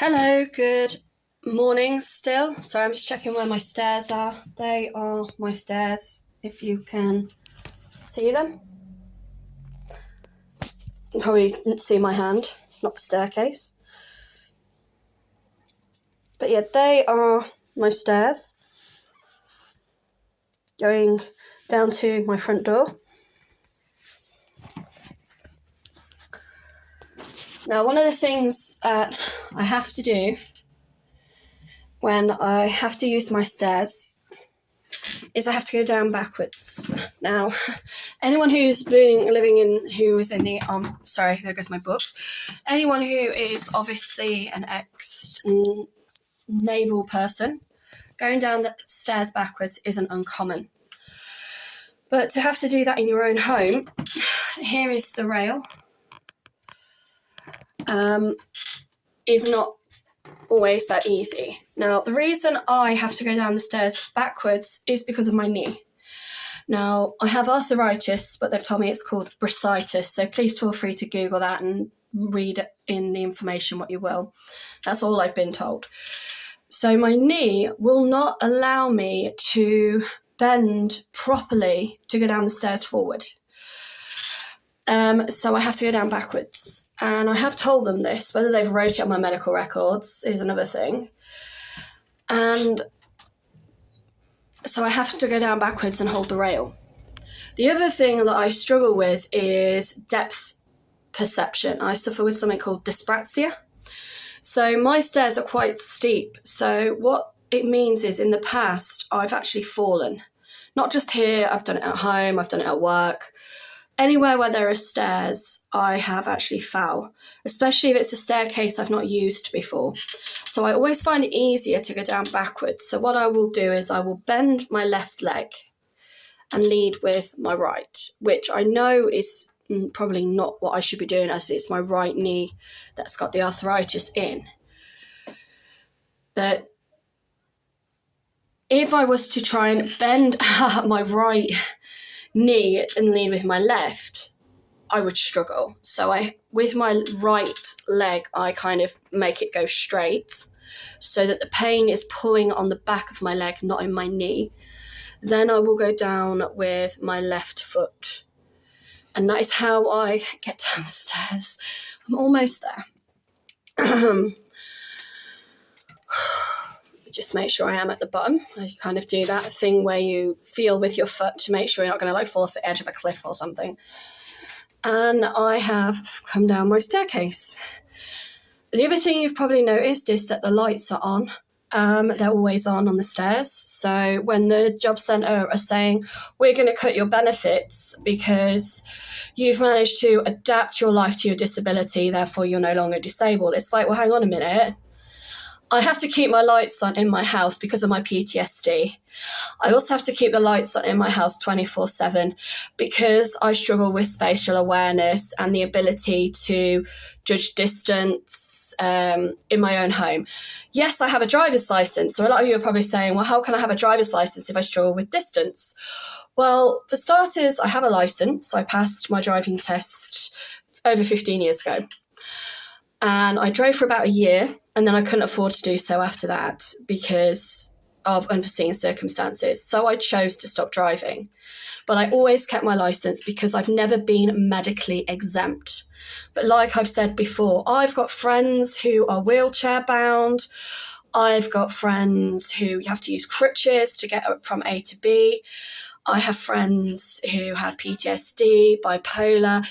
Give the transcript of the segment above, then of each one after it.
Hello, good morning still. Sorry, I'm just checking where my stairs are. They are my stairs, if you can see them. You probably didn't see my hand, not the staircase. But yeah, they are my stairs going down to my front door. Now, one of the things that I have to do when I have to use my stairs is I have to go down backwards. Now, anyone who's been who was in the, sorry, there goes my book. Anyone who is obviously an ex-naval person, going down the stairs backwards isn't uncommon. But to have to do that in your own home, here is the rail, is not always that easy. Now, the reason I have to go down the stairs backwards is because of my knee. Now, I have arthritis, but they've told me it's called bursitis, so please feel free to Google that and read in the information what you will. That's all I've been told. So my knee will not allow me to bend properly to go down the stairs forward. So I have to go down backwards. And I have told them this. Whether they've wrote it on my medical records is another thing. And so I have to go down backwards and hold the rail. The other thing that I struggle with is depth perception. I suffer with something called dyspraxia. So my stairs are quite steep. So what it means is in the past, I've actually fallen. Not just here, I've done it at home, I've done it at work. Anywhere where there are stairs, I have actually fell, especially if it's a staircase I've not used before. So I always find it easier to go down backwards. So what I will do is I will bend my left leg and lead with my right, which I know is probably not what I should be doing, as it's my right knee that's got the arthritis in. But if I was to try and bend my right knee and lead with my left, I would struggle. So with my right leg, I kind of make it go straight so that the pain is pulling on the back of my leg, not in my knee. Then I will go down with my left foot. And that is how I get down the stairs. I'm almost there. Just make sure I am at the bottom. I kind of do that thing where you feel with your foot to make sure you're not going to fall off the edge of a cliff or something. And I have come down my staircase. The other thing you've probably noticed is that the lights are on. They're always on the stairs. So when the job centre are saying, we're going to cut your benefits because you've managed to adapt your life to your disability, therefore you're no longer disabled. It's like, well, hang on a minute. I have to keep my lights on in my house because of my PTSD. I also have to keep the lights on in my house 24/7 because I struggle with spatial awareness and the ability to judge distance in my own home. Yes, I have a driver's license. So a lot of you are probably saying, well, how can I have a driver's license if I struggle with distance? Well, for starters, I have a license. I passed my driving test over 15 years ago. And I drove for about a year, and then I couldn't afford to do so after that because of unforeseen circumstances. So I chose to stop driving. But I always kept my license because I've never been medically exempt. But like I've said before, I've got friends who are wheelchair bound. I've got friends who have to use crutches to get up from A to B. I have friends who have PTSD, bipolar,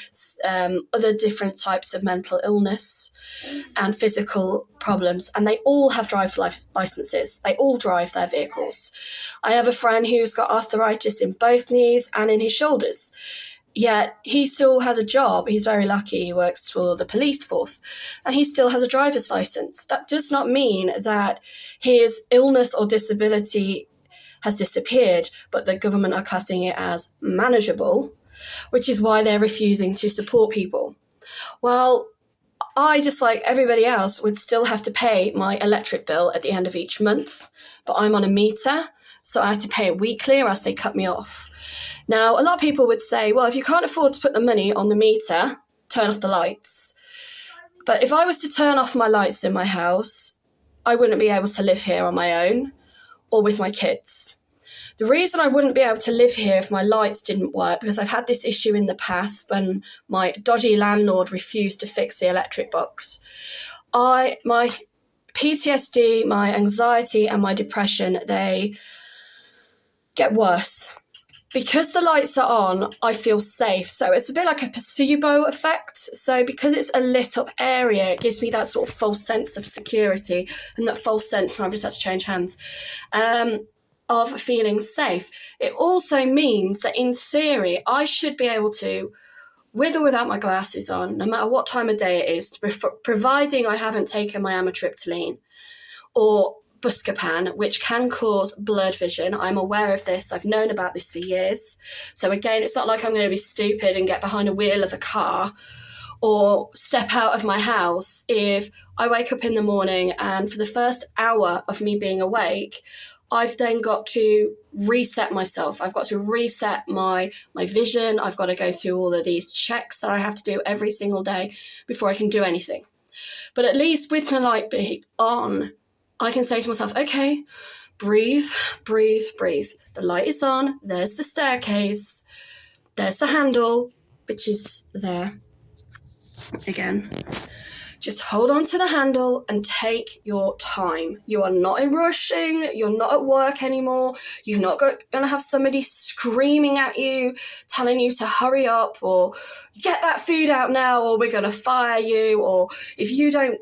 other different types of mental illness and physical problems, and they all have driver's licenses. They all drive their vehicles. I have a friend who's got arthritis in both knees and in his shoulders, yet he still has a job. He's very lucky. He works for the police force, and he still has a driver's license. That does not mean that his illness or disability has disappeared, but the government are classing it as manageable, which is why they're refusing to support people. Well, I, just like everybody else, would still have to pay my electric bill at the end of each month, but I'm on a meter, so I have to pay it weekly or else they cut me off. Now, a lot of people would say, well, if you can't afford to put the money on the meter, turn off the lights. But if I was to turn off my lights in my house, I wouldn't be able to live here on my own or with my kids. The reason I wouldn't be able to live here if my lights didn't work, because I've had this issue in the past when my dodgy landlord refused to fix the electric box. My PTSD, my anxiety and my depression, they get worse. Because the lights are on, I feel safe. So it's a bit like a placebo effect. So because it's a lit up area, it gives me that sort of false sense of security and that false sense, and I've just had to change hands, of feeling safe. It also means that in theory, I should be able to, with or without my glasses on, no matter what time of day it is, providing I haven't taken my amitriptyline or Buscopan, which can cause blurred vision. I'm aware of this. I've known about this for years. So again, it's not like I'm going to be stupid and get behind a wheel of a car or step out of my house if I wake up in the morning and for the first hour of me being awake, I've then got to reset myself. I've got to reset my vision. I've got to go through all of these checks that I have to do every single day before I can do anything. But at least with the light being on, I can say to myself, okay, breathe, breathe, breathe. The light is on. There's the staircase. There's the handle, which is there. Again, just hold on to the handle and take your time. You are not in rushing. You're not at work anymore. You're not going to have somebody screaming at you, telling you to hurry up or get that food out now or we're going to fire you. Or if you don't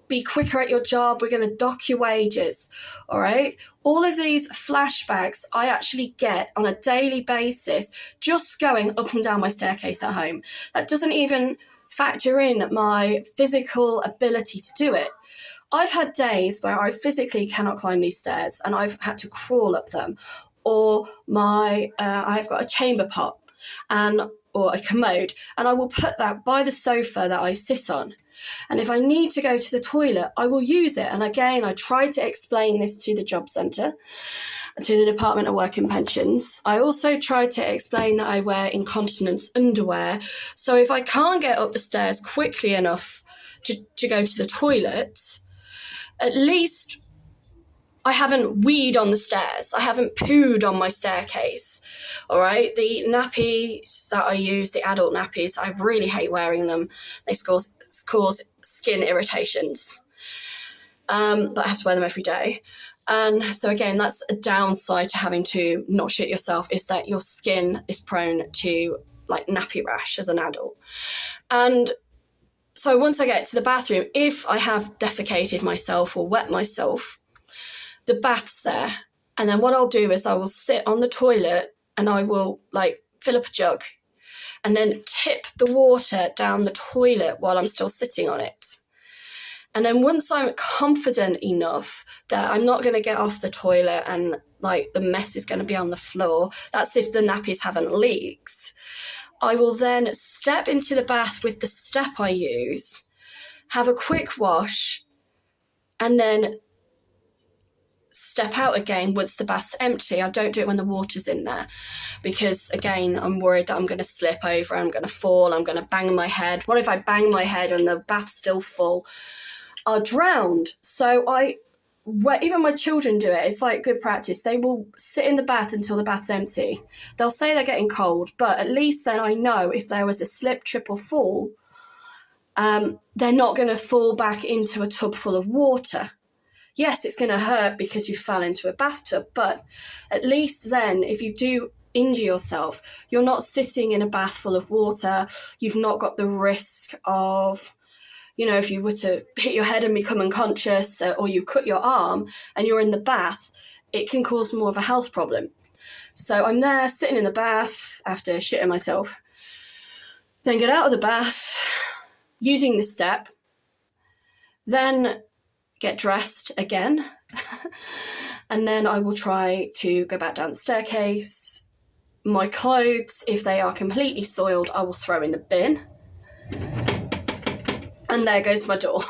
be quicker at your job, we're going to dock your wages. All right. All of these flashbacks I actually get on a daily basis just going up and down my staircase at home. That doesn't even factor in my physical ability to do it. I've had days where I physically cannot climb these stairs and I've had to crawl up them, or I've got a chamber pot or a commode, and I will put that by the sofa that I sit on. And if I need to go to the toilet, I will use it. And again, I try to explain this to the job centre, to the Department of Work and Pensions. I also try to explain that I wear incontinence underwear. So if I can't get up the stairs quickly enough to go to the toilet, at least I haven't weed on the stairs. I haven't pooed on my staircase. All right. The nappies that I use, the adult nappies, I really hate wearing them. They cause skin irritations. But I have to wear them every day. And so again, that's a downside to having to not shit yourself, is that your skin is prone to like nappy rash as an adult. And so once I get to the bathroom, if I have defecated myself or wet myself, the bath's there. And then what I'll do is I will sit on the toilet and I will like fill up a jug and then tip the water down the toilet while I'm still sitting on it. And then once I'm confident enough that I'm not going to get off the toilet and like the mess is going to be on the floor, that's if the nappies haven't leaked, I will then step into the bath with the step I use, have a quick wash, and then step out again once the bath's empty. I don't do it when the water's in there because, again, I'm worried that I'm going to slip over, I'm going to fall, I'm going to bang my head. What if I bang my head and the bath's still full? Are drowned. So even my children do it. It's like good practice. They will sit in the bath until the bath's empty. They'll say they're getting cold, but at least then I know if there was a slip, trip or fall, they're not going to fall back into a tub full of water. Yes, it's going to hurt because you fell into a bathtub, but at least then if you do injure yourself, you're not sitting in a bath full of water. You've not got the risk of, if you were to hit your head and become unconscious or you cut your arm and you're in the bath, it can cause more of a health problem. So I'm there sitting in the bath after shitting myself, then get out of the bath using the step, then get dressed again, and then I will try to go back down the staircase. My clothes, if they are completely soiled, I will throw in the bin. And there goes my door.